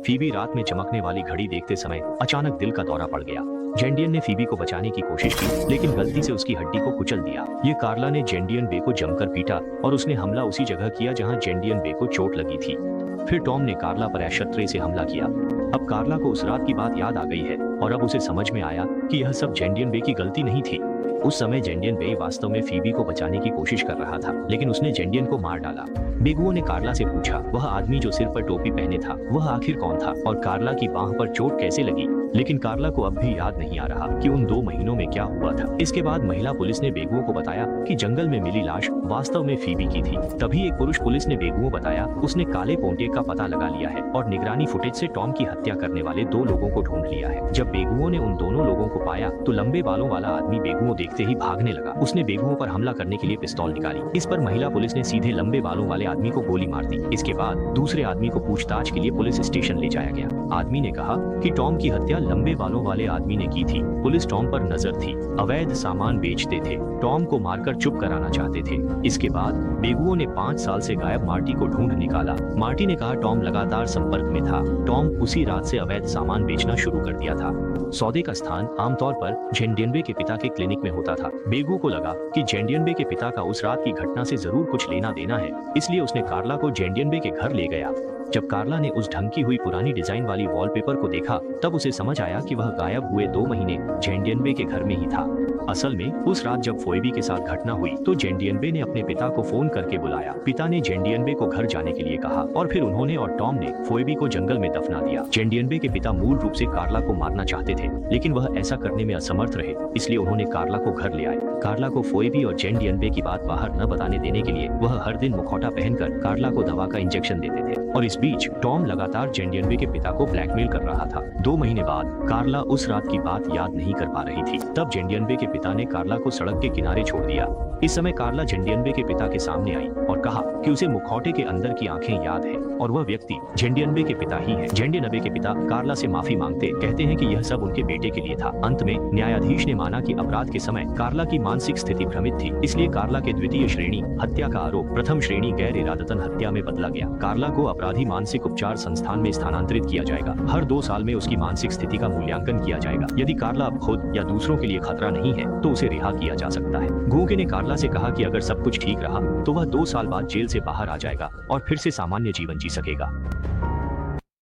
Phoebe रात में चमकने वाली घड़ी देखते समय अचानक दिल का दौरा पड़ गया। जेंडियन ने फीबी को बचाने की कोशिश की, लेकिन गलती से उसकी हड्डी को कुचल दिया। ये कार्ला ने जेंडियन बे को जमकर पीटा और उसने हमला उसी जगह किया जहां जेंडियन बे को चोट लगी थी। फिर टॉम ने कार्ला पर ऐशत्रे से हमला किया। अब कार्ला को उस रात की बात याद आ गई है और अब उसे समझ में आया कि यह सब जेंडियन बे की गलती नहीं थी। उस समय जेंडियन बे वास्तव में फीबी को बचाने की कोशिश कर रहा था, लेकिन उसने जेंडियन को मार डाला। बेगुओं ने कार्ला से पूछा, वह आदमी जो सिर पर टोपी पहने था वह आखिर कौन था और कार्ला की बांह पर चोट कैसे लगी। लेकिन कार्ला को अब भी याद नहीं आ रहा कि उन 2 महीनों में क्या हुआ था। इसके बाद महिला पुलिस ने बेगुओं को बताया कि जंगल में मिली लाश वास्तव में फीबी की थी। तभी एक पुरुष पुलिस ने बेगुओं बताया उसने काले पोंटे का पता लगा लिया है और निगरानी फुटेज से टॉम की हत्या करने वाले 2 लोगों को ढूंढ लिया है। जब बेगुओं ने उन दोनों लोगों को पाया तो लंबे बालों वाला आदमी बेगुओं देखते ही भागने लगा। उसने बेगुओं पर हमला करने के लिए पिस्तौल निकाली। इस पर महिला पुलिस ने सीधे लंबे बालों वाले आदमी को गोली मार दी। इसके बाद दूसरे आदमी को पूछताछ के लिए पुलिस स्टेशन ले जाया गया। आदमी ने कहा कि टॉम की हत्या लंबे बालों वाले आदमी ने की थी। पुलिस टॉम पर नजर थी, अवैध सामान बेचते थे, टॉम को मारकर चुप कराना चाहते थे। इसके बाद बेगुओं ने 5 साल से गायब मार्टी को ढूंढ निकाला। मार्टी ने कहा टॉम लगातार संपर्क में था। टॉम उसी रात से अवैध सामान बेचना शुरू कर दिया था। सौदे का स्थान आमतौर पर जेंडियनबे के पिता के क्लिनिक में होता था। बेगुओं को लगा कि जेंडियनबे के पिता का उस रात की घटना से जरूर कुछ लेना देना है, इसलिए उसने कार्ला को जेंडियनबे के घर ले गया। जब कार्ला ने उस ढंकी हुई पुरानी डिजाइन वाली वॉलपेपर को देखा तब उसे समझ आया कि वह गायब हुए 2 महीने जेंडियनबे के घर में ही था। असल में उस रात जब फोएबी के साथ घटना हुई तो जेंडियनबे ने अपने पिता को फोन करके बुलाया। पिता ने जेंडियनबे को घर जाने के लिए कहा और फिर उन्होंने और टॉम ने फोएबी को जंगल में दफना दिया। जेंडियनबे के पिता मूल रूप से कार्ला को मारना चाहते थे, लेकिन वह ऐसा करने में असमर्थ रहे, इसलिए उन्होंने कार्ला को घर ले आए। कार्ला को फोएबी और जेंडियनबे की बात बाहर न बताने देने के लिए वह हर दिन मुखौटा पहनकर कार्ला को दवा का इंजेक्शन देते थे। और इस बीच टॉम लगातार जेंडियनबे के पिता को ब्लैकमेल कर रहा था। 2 महीने बाद कार्ला उस रात की बात याद नहीं कर पा रही थी। तब जेंडियनबे के पिता ने कार्ला को सड़क के किनारे छोड़ दिया। इस समय कार्ला जेंडियनबे के पिता के सामने आई और कहा कि उसे मुखौटे के अंदर की आंखें याद है और वह व्यक्ति जेंडियनबे के पिता ही है। जेंडियनबे के पिता कार्ला से माफी मांगते कहते हैं कि यह सब उनके बेटे के लिए था। अंत में न्यायाधीश ने माना कि अपराध के समय कार्ला की मानसिक स्थिति भ्रमित थी, इसलिए कार्ला के द्वितीय श्रेणी हत्या का आरोप प्रथम श्रेणी गैर इरादतन हत्या में बदला गया। कार्ला को अपराधी मानसिक उपचार संस्थान में स्थानांतरित किया जाएगा। हर 2 साल में उसकी मानसिक स्थिति का मूल्यांकन किया जाएगा। यदि कार्ला अब खुद या दूसरों के लिए खतरा नहीं है तो उसे रिहा किया जा सकता है। गूगे ने कार्ला से कहा कि अगर सब कुछ ठीक रहा तो वह 2 साल बाद जेल से बाहर आ जाएगा और फिर से सामान्य जीवन जी सकेगा।